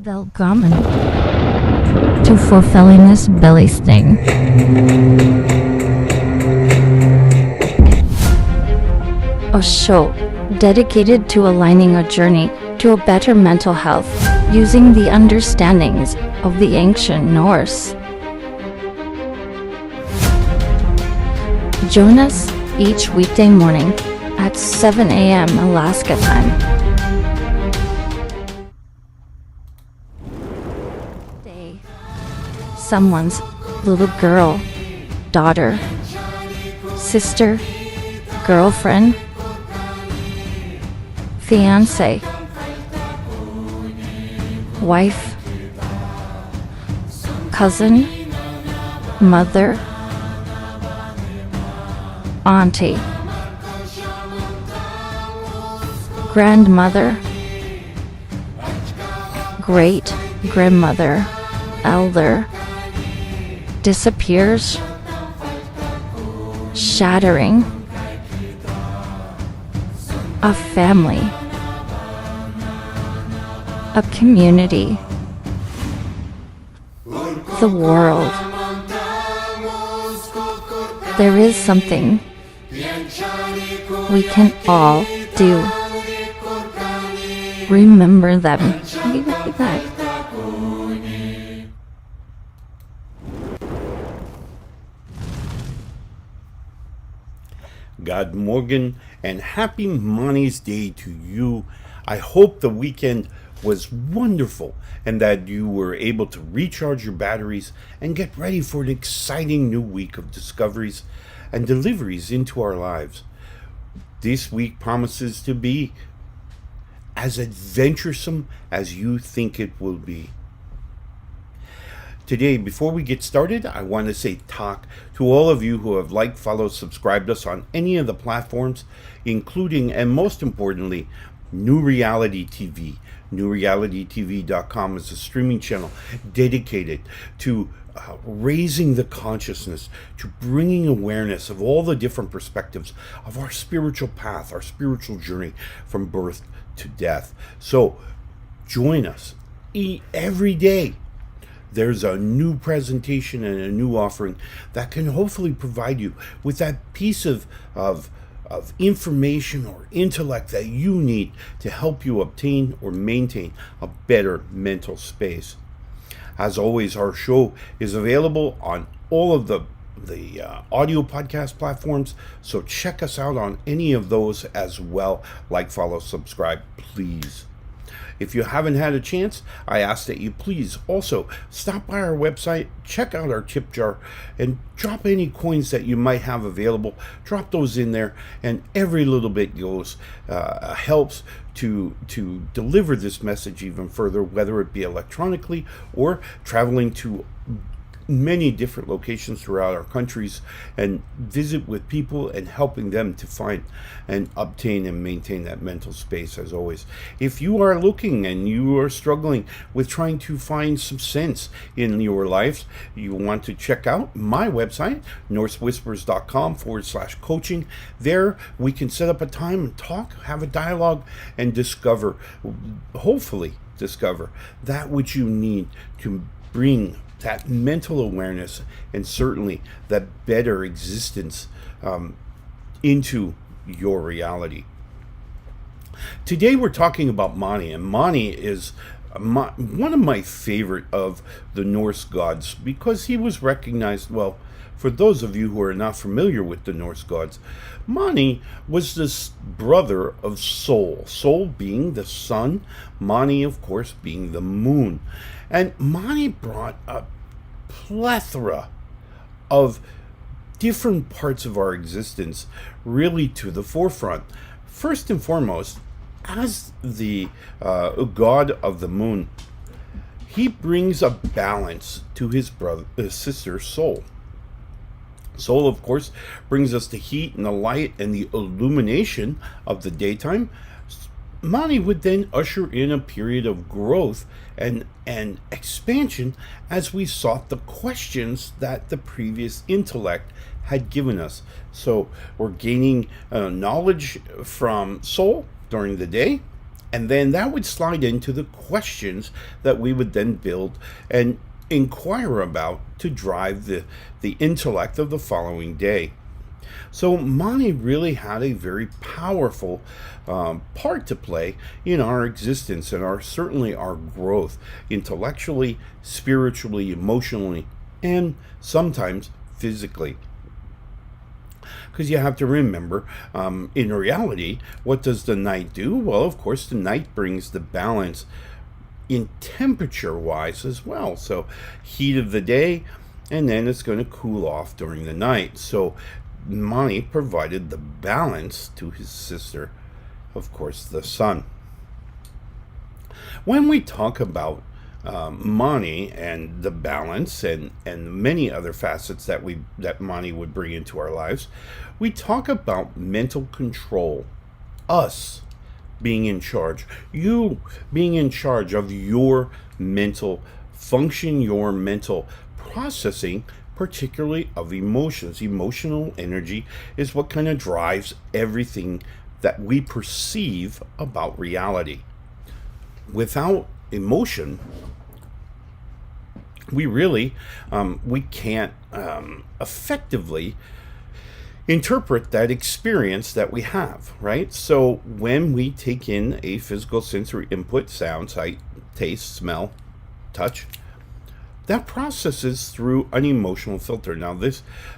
Velkommen to fulfilling this belly sting. A show dedicated to aligning a journey to a better mental health using the understandings of the ancient Norse. Join us each weekday morning at 7 a.m. Alaska time. Someone's little girl, daughter, sister, girlfriend, fiance, wife, cousin, mother, auntie, grandmother, great grandmother, elder, disappears, shattering, a family, a community, the world. There is something we can all do. Remember them. GodMorgan, and happy Money's Day to you. I hope the weekend was wonderful and that you were able to recharge your batteries and get ready for an exciting new week of discoveries and deliveries into our lives. This week promises to be as adventuresome as you think it will be. Today, before we get started, I want to say talk to all of you who have liked, followed, subscribed us on any of the platforms, including, and most importantly, New Reality TV. newrealitytv.com is a streaming channel dedicated to raising the consciousness, to bringing awareness of all the different perspectives of our spiritual path, our spiritual journey from birth to death. So join us every day. There's a new presentation and a new offering that can hopefully provide you with that piece of information or intellect that you need to help you obtain or maintain a better mental space. As always, our show is available on all of the audio podcast platforms, so check us out on any of those as well. Like, follow, subscribe, please. If you haven't had a chance, I ask that you please also stop by our website, check out our tip jar, and drop any coins that you might have available. Drop those in there, and every little bit goes helps to deliver this message even further, whether it be electronically or traveling to many different locations throughout our countries and visit with people and helping them to find and obtain and maintain that mental space. As always, if you are looking and you are struggling with trying to find some sense in your life, you want to check out my website, norsewhispers.com/coaching. There we can set up a time and talk, have a dialogue, and hopefully discover that which you need to bring that mental awareness and certainly that better existence into your reality. Today we're talking about Mani, and Mani is one of my favorite of the Norse gods because he was recognized, well, for those of you who are not familiar with the Norse gods, Mani was this brother of Sol, Sol being the sun, Mani, of course, being the moon. And Mani brought a plethora of different parts of our existence really to the forefront. First and foremost, as the god of the moon, he brings a balance to his sister Sol. Sol, of course, brings us the heat and the light and the illumination of the daytime. Mani would then usher in a period of growth and expansion as we sought the questions that the previous intellect had given us. So we're gaining knowledge from Sol during the day, And then that would slide into the questions that we would then build and inquire about to drive the intellect of the following day. So Mani really had a very powerful part to play in our existence and certainly our growth intellectually, spiritually, emotionally, and sometimes physically. Because you have to remember, in reality, what does the night do? Well, of course, the night brings the balance in temperature-wise as well. So heat of the day, and then it's going to cool off during the night. So Mani provided the balance to his sister, of course, the sun. When we talk about Mani and the balance and many other facets that Mani would bring into our lives, we talk about mental control, us being in charge, you being in charge of your mental function, your mental processing, particularly of emotions. Emotional energy is what kind of drives everything that we perceive about reality. Without emotion, we really we can't effectively interpret that experience that we have, right? So when we take in a physical sensory input, sound, sight, taste, smell, touch, that processes through an emotional filter. Now,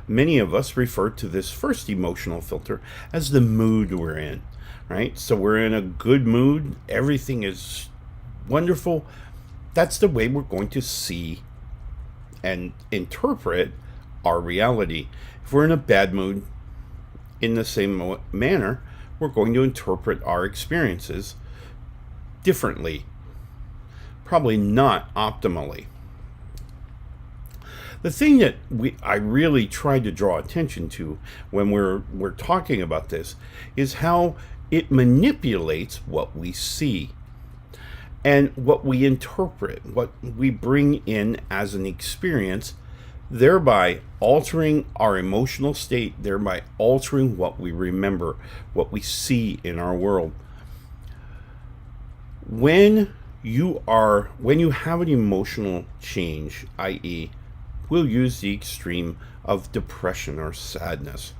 many of us refer to this first emotional filter as the mood we're in, right? So we're in a good mood, everything is wonderful. That's the way we're going to see and interpret our reality. If we're in a bad mood, in the same manner, we're going to interpret our experiences differently, probably not optimally. The thing that I really try to draw attention to when we're talking about this is how it manipulates what we see and what we interpret, what we bring in as an experience, thereby altering our emotional state, thereby altering what we remember, what we see in our world. When you have an emotional change, i.e., we'll use the extreme of depression or sadness,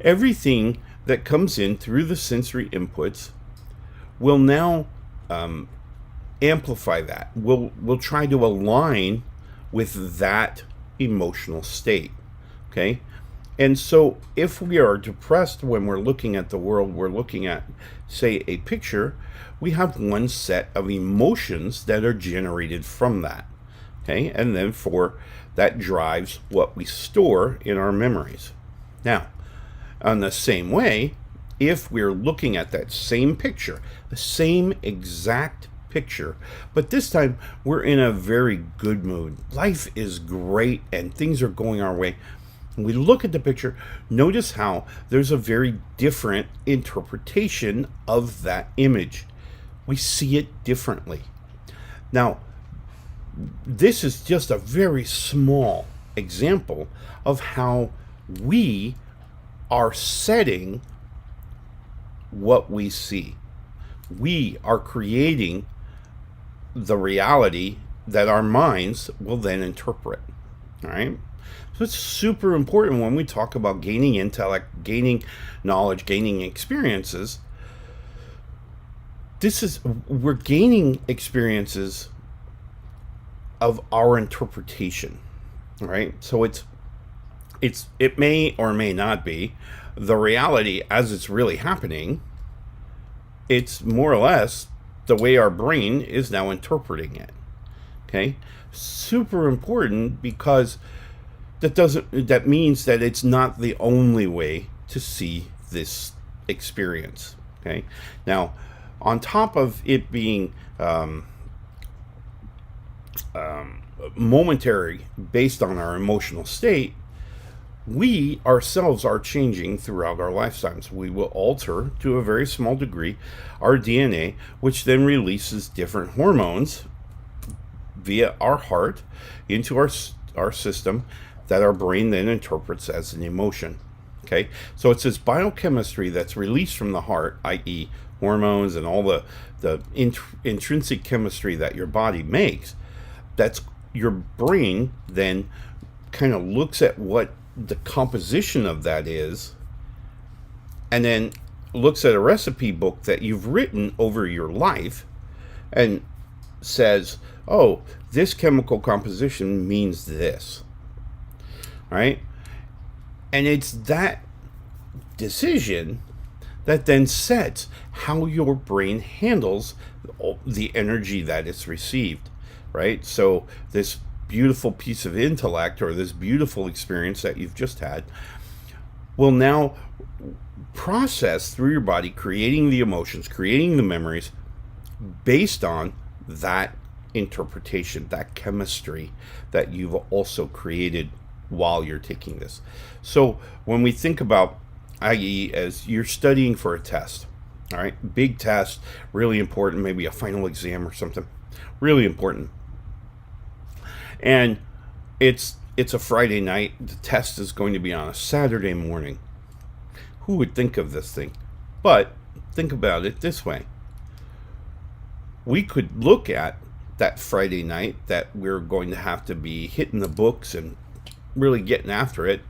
everything that comes in through the sensory inputs will now amplify that. We'll try to align with that emotional state, okay? And so if we are depressed when we're looking at the world, we're looking at, say, a picture, we have one set of emotions that are generated from that, okay? And then that drives what we store in our memories. Now, on the same way, if we're looking at that same picture, the same exact picture, but this time we're in a very good mood, life is great and things are going our way, we look at the picture, notice how there's a very different interpretation of that image. We see it differently. Now, this is just a very small example of how we are setting what we see. We are creating the reality that our minds will then interpret. All right? So it's super important when we talk about gaining intellect, gaining knowledge, gaining experiences. We're gaining experiences of our interpretation, right? So it may or may not be the reality as it's really happening. It's more or less the way our brain is now interpreting it. Okay? Super important, because that means that it's not the only way to see this experience. Okay? Now, on top of it being momentary based on our emotional state, we ourselves are changing throughout our lifetimes. We will alter, to a very small degree, our DNA, which then releases different hormones via our heart into our system that our brain then interprets as an emotion. Okay, so it's this biochemistry that's released from the heart, i.e. hormones and all the intrinsic chemistry that your body makes, that's your brain then kind of looks at what the composition of that is, and then looks at a recipe book that you've written over your life and says, oh, this chemical composition means this, right? And it's that decision that then sets how your brain handles the energy that it's received, right? So this beautiful piece of intellect, or this beautiful experience that you've just had, will now process through your body, creating the emotions, creating the memories based on that interpretation, that chemistry that you've also created while you're taking this. So when we think about, i.e., as you're studying for a test, all right, big test, really important, maybe a final exam or something, really important, and it's a Friday night, the test is going to be on a Saturday morning. Who would think of this thing? But think about it this way. We could look at that Friday night that we're going to have to be hitting the books and really getting after it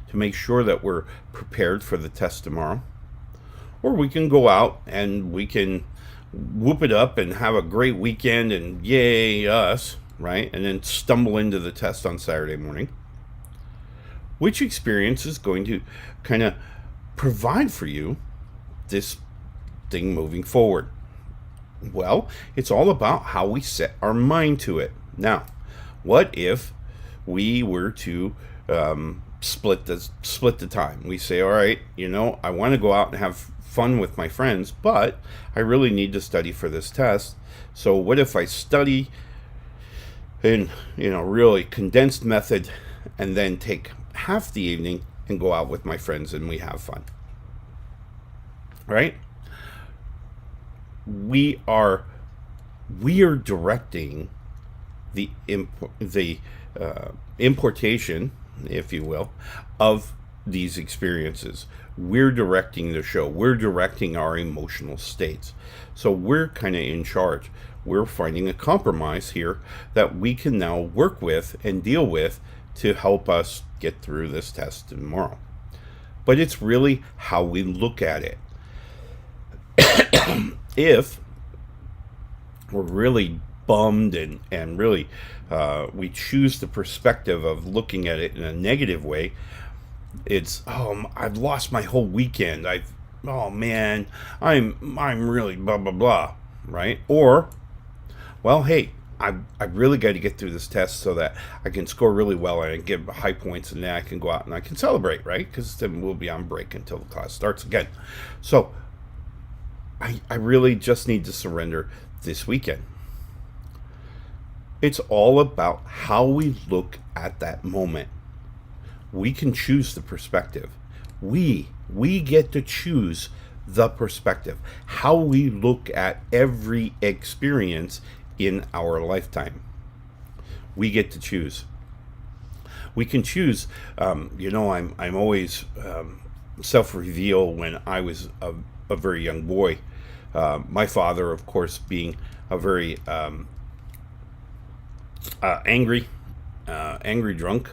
to make sure that we're prepared for the test tomorrow. Or we can go out and we can whoop it up and have a great weekend and yay us, right? And then stumble into the test on Saturday morning. Which experience is going to kind of provide for you this thing moving forward? Well, it's all about how we set our mind to it. Now, what if we were to split the time? We say, all right, I want to go out and have fun with my friends, but I really need to study for this test. So what if I study in really condensed method, and then take half the evening and go out with my friends and we have fun, right? We are directing the importation, if you will, of these experiences. We're directing the show. We're directing our emotional states. So we're kind of in charge. We're finding a compromise here that we can now work with and deal with to help us get through this test tomorrow. But it's really how we look at it. If we're really bummed and really we choose the perspective of looking at it in a negative way, it's, I've lost my whole weekend. I'm really blah blah blah, right? Or, well, hey, I really got to get through this test so that I can score really well and get high points, and then I can go out and I can celebrate, right? Because then we'll be on break until the class starts again. So I really just need to surrender this weekend. It's all about how we look at that moment. We can choose the perspective. We get to choose the perspective. How we look at every experience in our lifetime. We get to choose. We can choose. I'm always self-reveal when I was a very young boy. My father, of course, being a very angry drunk,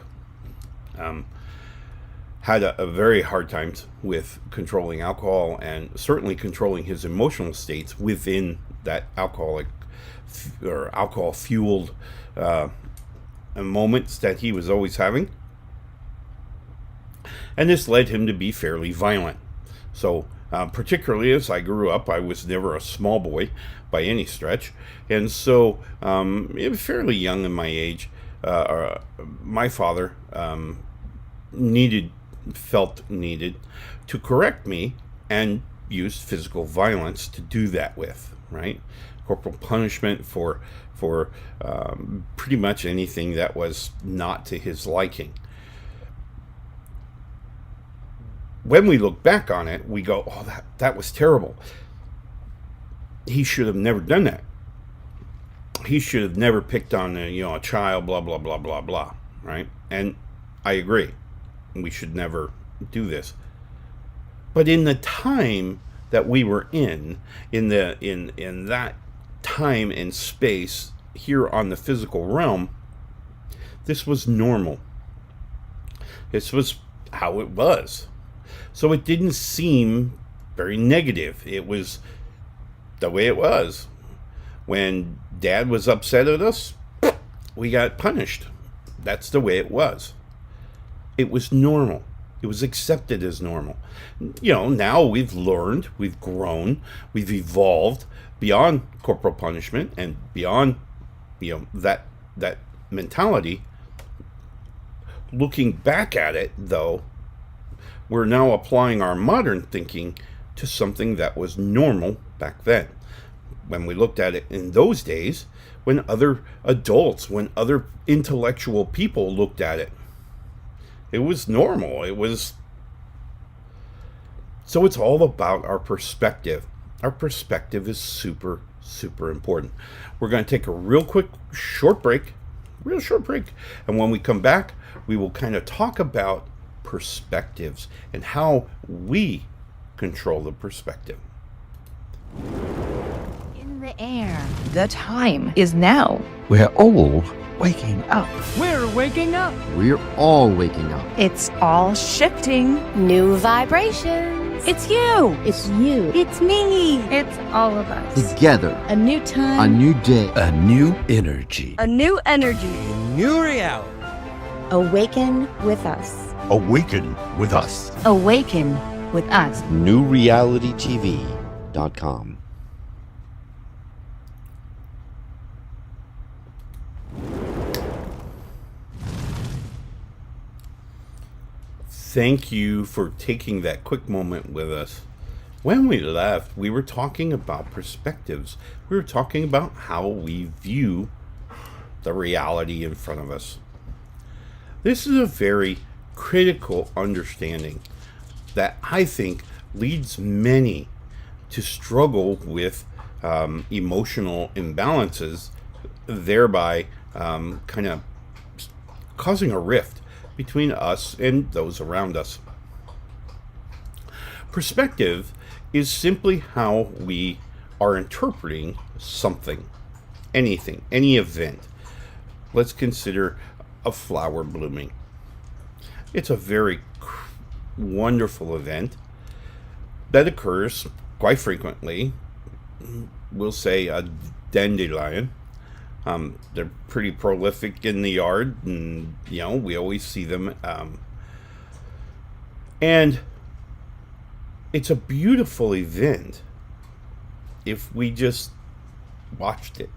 had a very hard time with controlling alcohol, and certainly controlling his emotional states within that alcohol fueled moments that he was always having. And this led him to be fairly violent. So particularly as I grew up, I was never a small boy by any stretch. And so fairly young in my age, my father felt needed to correct me, and used physical violence to do that with, right? Corporal punishment for pretty much anything that was not to his liking. When we look back on it, we go, oh, that was terrible. He should have never done that. He should have never picked on a child, blah, blah, blah, blah, blah, right? And I agree. We should never do this. But in the time that we were in that time and space here on the physical realm, this was normal. This was how it was. So it didn't seem very negative. It was the way it was. When Dad was upset at us, we got punished. That's the way it was. It was normal. It was accepted as normal. Now we've learned, we've grown, we've evolved beyond corporal punishment and beyond, that mentality. Looking back at it, though, we're now applying our modern thinking to something that was normal back then. When we looked at it in those days, when other adults, when other intellectual people looked at it, it was normal. So it's all about our perspective. Our perspective is super, super important. We're going to take a real short break. And when we come back, we will kind of talk about perspectives and how we control the perspective. In the air. The time is now. We're all waking up. We're waking up. We're all waking up. It's all shifting. New vibrations. It's you. It's you. It's me. It's all of us. Together. A new time. A new day. A new energy. A new energy. New reality. Awaken with us. Awaken with us. Awaken with us. newrealitytv.com. Thank you for taking that quick moment with us. When we left, we were talking about perspectives. We were talking about how we view the reality in front of us. This is a very critical understanding that I think leads many to struggle with emotional imbalances, thereby kind of causing a rift between us and those around us. Perspective is simply how we are interpreting something, anything, any event. Let's consider a flower blooming. It's a very wonderful event that occurs quite frequently. We'll say a dandelion. They're pretty prolific in the yard, and we always see them. And it's a beautiful event if we just watched it.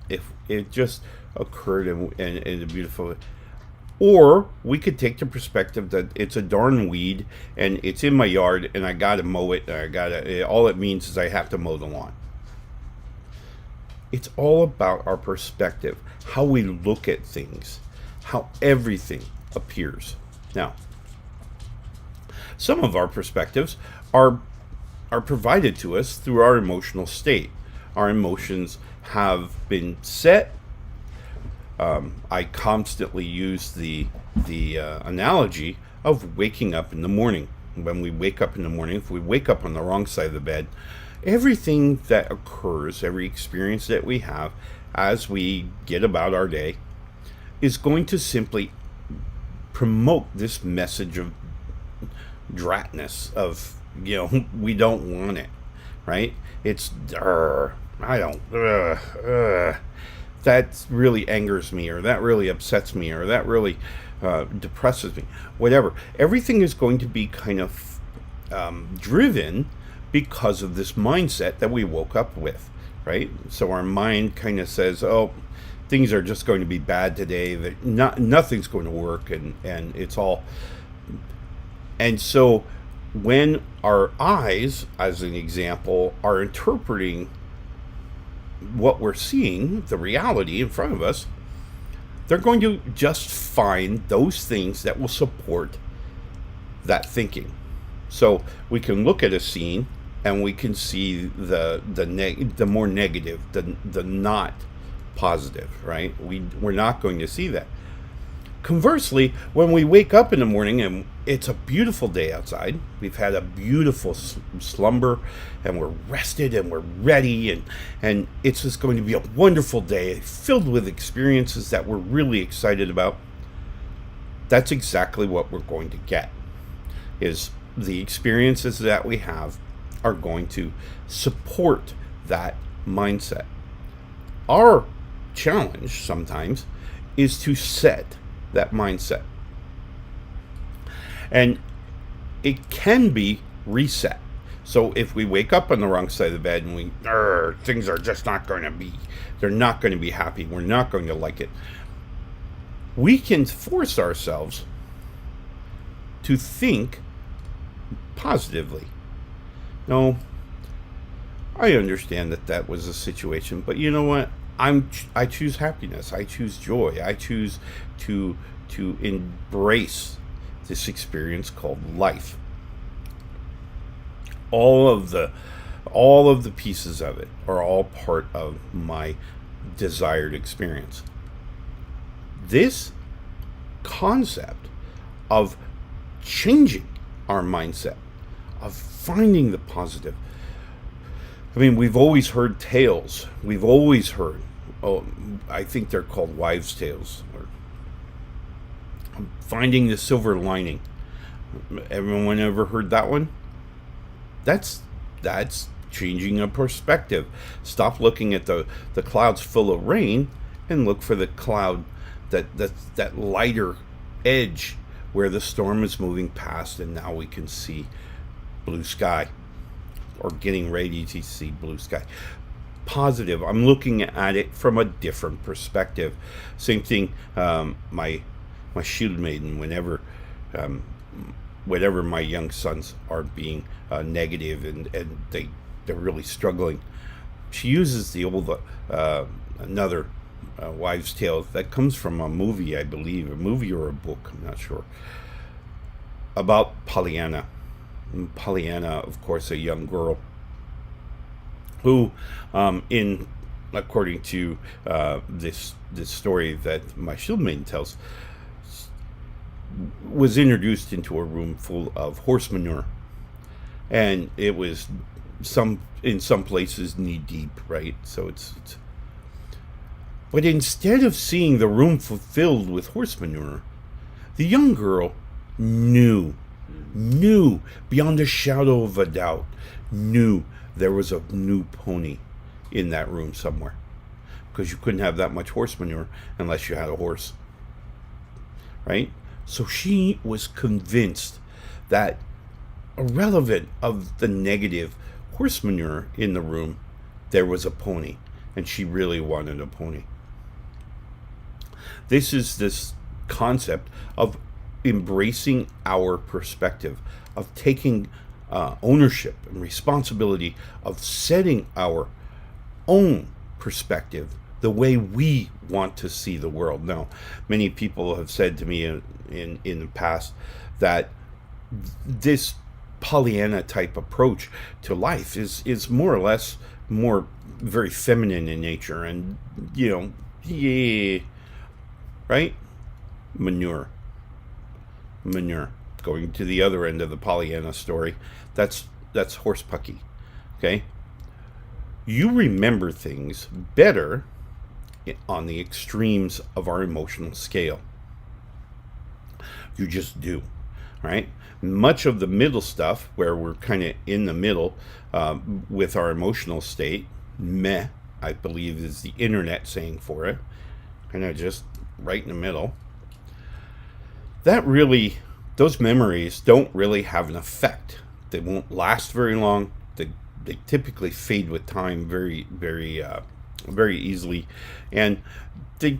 If it just occurred in a beautiful. Or we could take the perspective that it's a darn weed and it's in my yard and I gotta mow it. All it means is I have to mow the lawn. It's all about our perspective, how we look at things, how everything appears. Now, some of our perspectives are provided to us through our emotional state. Our emotions have been set. I constantly use the analogy of waking up in the morning. When we wake up in the morning, if we wake up on the wrong side of the bed, everything that occurs, every experience that we have as we get about our day is going to simply promote this message of dratness, of, we don't want it, right? It's, that really angers me, or that really upsets me, or that really depresses me, whatever. Everything is going to be kind of driven because of this mindset that we woke up with, right? So our mind kind of says, oh, things are just going to be bad today, that nothing's going to work, and it's all. And so when our eyes, as an example, are interpreting what we're seeing, the reality in front of us, they're going to just find those things that will support that thinking. So we can look at a scene and we can see the more negative, the not positive, right? We're not going to see that. Conversely, when we wake up in the morning it's a beautiful day outside. We've had a beautiful slumber, and we're rested and we're ready, and it's just going to be a wonderful day filled with experiences that we're really excited about. That's exactly what we're going to get. Is the experiences that we have are going to support that mindset. Our challenge sometimes is to set that mindset. And it can be reset. So if we wake up on the wrong side of the bed and things are just not going to be, they're not going to be happy, we're not going to like it, we can force ourselves to think positively. No, I understand that was a situation, but you know what? I choose happiness. I choose joy. I choose to embrace this experience called life. All of the pieces of it are all part of my desired experience. This concept of changing our mindset, of finding the positive. I mean, we've always heard tales. We've always heard, I think they're called wives' tales, or finding the silver lining. Everyone ever heard that one? That's changing a perspective. Stop looking at the clouds full of rain and look for the cloud that lighter edge where the storm is moving past, and now we can see blue sky, or getting ready to see blue sky. Positive. I'm looking at it from a different perspective. Same thing. My shield maiden. Whenever my young sons are being negative and they're really struggling, she uses the old another wives' tale that comes from a movie, I believe, a movie or a book, I'm not sure, about Pollyanna. And Pollyanna, of course, a young girl who, according to this story that my shield maiden tells, was introduced into a room full of horse manure, and it was in some places knee deep, right? So it's but instead of seeing the room filled with horse manure, the young girl knew beyond a shadow of a doubt, knew there was a new pony in that room somewhere, because you couldn't have that much horse manure unless you had a horse, right? So she was convinced that, irrelevant of the negative horse manure in the room, there was a pony, and she really wanted a pony. This is this concept of embracing our perspective, of taking ownership and responsibility, of setting our own perspective the way we want to see the world. Now, many people have said to me in the past that this Pollyanna type approach to life is more or less very feminine in nature, and right? Manure. Going to the other end of the Pollyanna story, that's horse pucky. Okay? You remember things better on the extremes of our emotional scale. You just do, right? Much of the middle stuff, where we're kind of in the middle with our emotional state, meh, I believe is the internet saying for it, kind of just right in the middle. Those memories don't really have an effect. They won't last very long. They typically fade with time very, very, very easily, and they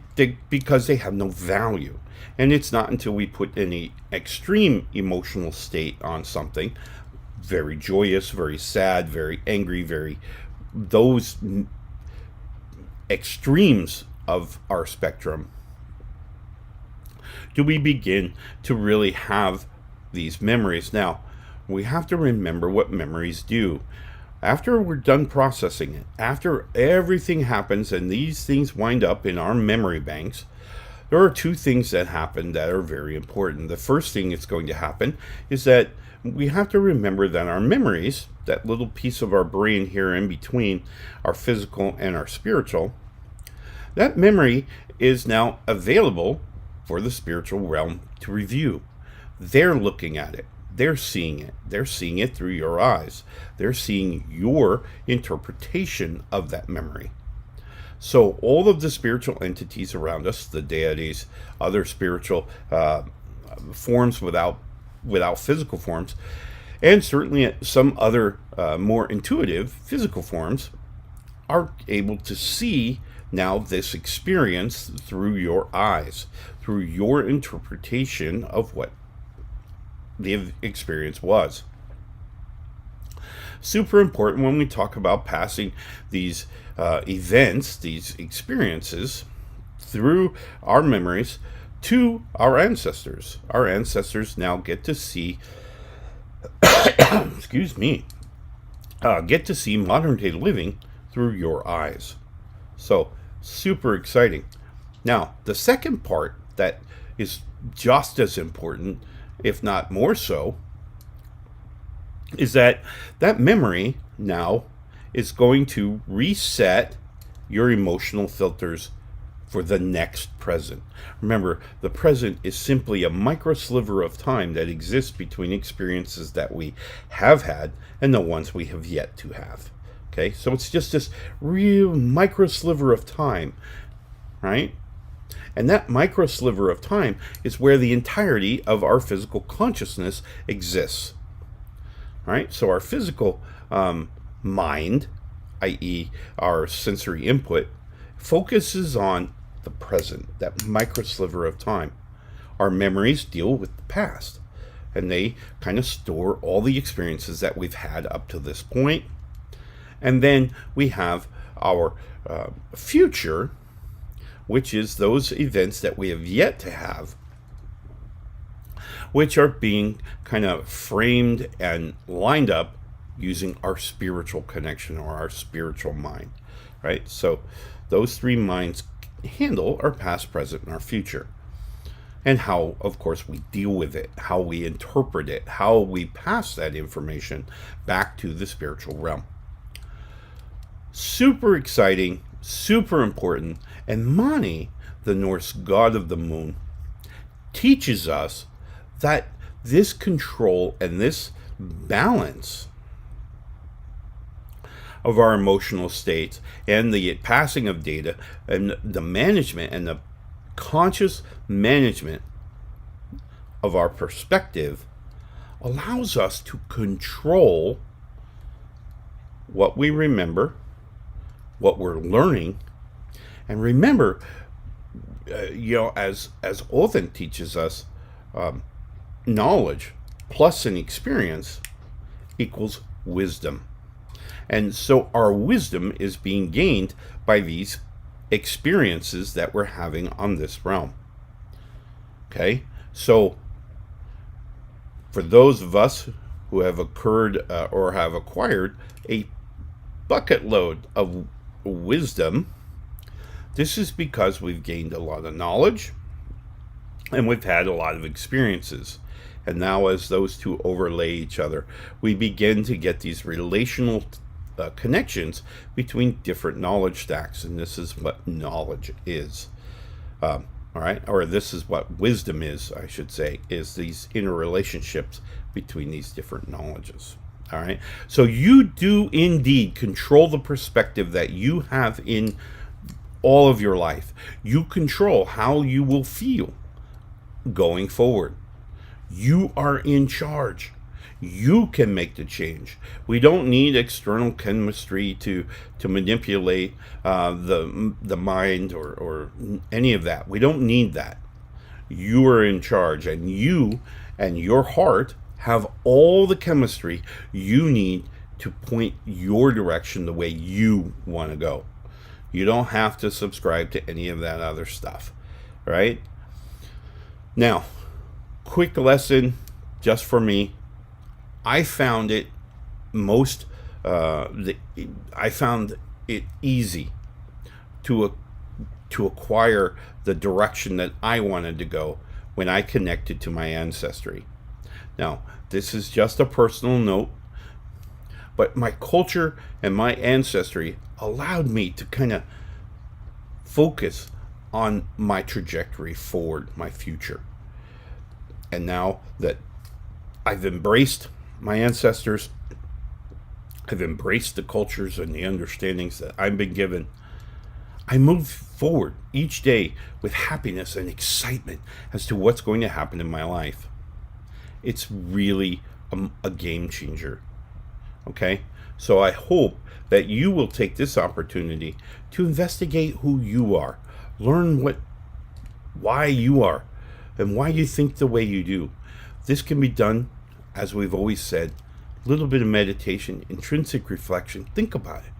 because they have no value. And it's not until we put any extreme emotional state on something, very joyous, very sad, very angry, those extremes of our spectrum, do we begin to really have these memories. Now, we have to remember what memories do. After we're done processing it, after everything happens and these things wind up in our memory banks, there are two things that happen that are very important. The first thing that's going to happen is that we have to remember that our memories, that little piece of our brain here in between our physical and our spiritual, that memory is now available for the spiritual realm to review. They're looking at it. They're seeing it. They're seeing it through your eyes. They're seeing your interpretation of that memory. So all of the spiritual entities around us, the deities, other spiritual forms without physical forms, and certainly some other more intuitive physical forms, are able to see now this experience through your eyes, through your interpretation of what the experience was. Super important when we talk about passing these events, these experiences through our memories to our ancestors. Our ancestors now get to see excuse me, get to see modern day living through your eyes. So super exciting. Now, the second part that is just as important, if not more so, is that memory now is going to reset your emotional filters for the next present. Remember, the present is simply a micro sliver of time that exists between experiences that we have had and the ones we have yet to have. Okay, so it's just this real micro sliver of time, right? And that micro sliver of time is where the entirety of our physical consciousness exists. Right? So our physical mind, i.e. our sensory input, focuses on the present, that micro sliver of time. Our memories deal with the past, and they kind of store all the experiences that we've had up to this point. And then we have our future, which is those events that we have yet to have, which are being kind of framed and lined up using our spiritual connection or our spiritual mind, right? So those three minds handle our past, present, and our future. And how, of course, we deal with it, how we interpret it, how we pass that information back to the spiritual realm. Super exciting, super important. And Mani, the Norse god of the moon, teaches us that this control and this balance of our emotional states and the passing of data and the management and the conscious management of our perspective allows us to control what we remember, what we're learning. And remember, as Othen teaches us, knowledge plus an experience equals wisdom. And so our wisdom is being gained by these experiences that we're having on this realm. Okay, so for those of us who have occurred or have acquired a bucket load of wisdom, this is because we've gained a lot of knowledge and we've had a lot of experiences. And now as those two overlay each other, we begin to get these relational connections between different knowledge stacks. And this is what knowledge is. All right, or this is what wisdom is, I should say, is these interrelationships between these different knowledges. All right, so you do indeed control the perspective that you have in all of your life. You control how you will feel going forward. You are in charge. You can make the change. We don't need external chemistry to manipulate the mind or any of that. We don't need that. You are in charge, and you and your heart have all the chemistry you need to point your direction the way you want to go. You don't have to subscribe to any of that other stuff, right? Now, quick lesson just for me. I found it I found it easy to to acquire the direction that I wanted to go when I connected to my ancestry. Now, this is just a personal note, but my culture and my ancestry allowed me to kind of focus on my trajectory forward, my future. And now that I've embraced my ancestors, I've embraced the cultures and the understandings that I've been given, I move forward each day with happiness and excitement as to what's going to happen in my life. It's really a game changer. Okay? So I hope that you will take this opportunity to investigate who you are. Learn why you are and why you think the way you do. This can be done, as we've always said, a little bit of meditation, intrinsic reflection. Think about it.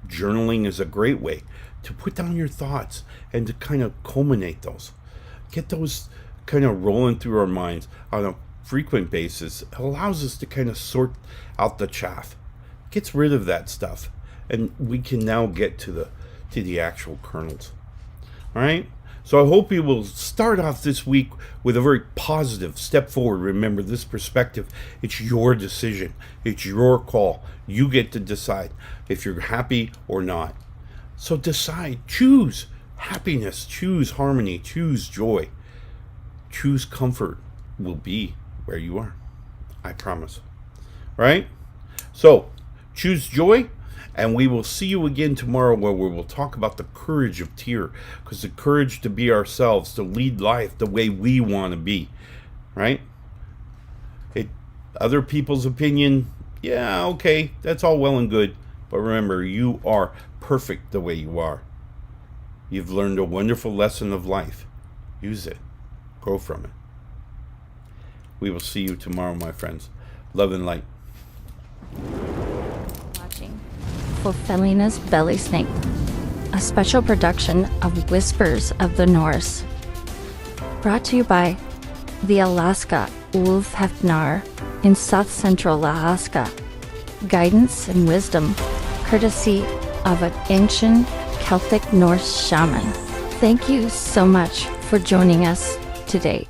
Journaling is a great way to put down your thoughts and to kind of culminate those. Get those kind of rolling through our minds on a frequent basis. It allows us to kind of sort out the chaff. Gets rid of that stuff. And we can now get to the actual kernels. All right? So I hope you will start off this week with a very positive step forward. Remember, this perspective, it's your decision. It's your call. You get to decide if you're happy or not. So decide. Choose happiness. Choose harmony. Choose joy. Choose comfort. Will be where you are. I promise. Right? So choose joy. And we will see you again tomorrow, where we will talk about the courage of tear. Because the courage to be ourselves, to lead life the way we want to be. Right? Other people's opinion, yeah, okay, that's all well and good. But remember, you are perfect the way you are. You've learned a wonderful lesson of life. Use it. Grow from it. We will see you tomorrow, my friends. Love and light. For Felina's Belly Snake, a special production of Whispers of the Norse. Brought to you by the Alaska Wolf Hefnar in South Central Alaska. Guidance and wisdom, courtesy of an ancient Celtic Norse shaman. Thank you so much for joining us today.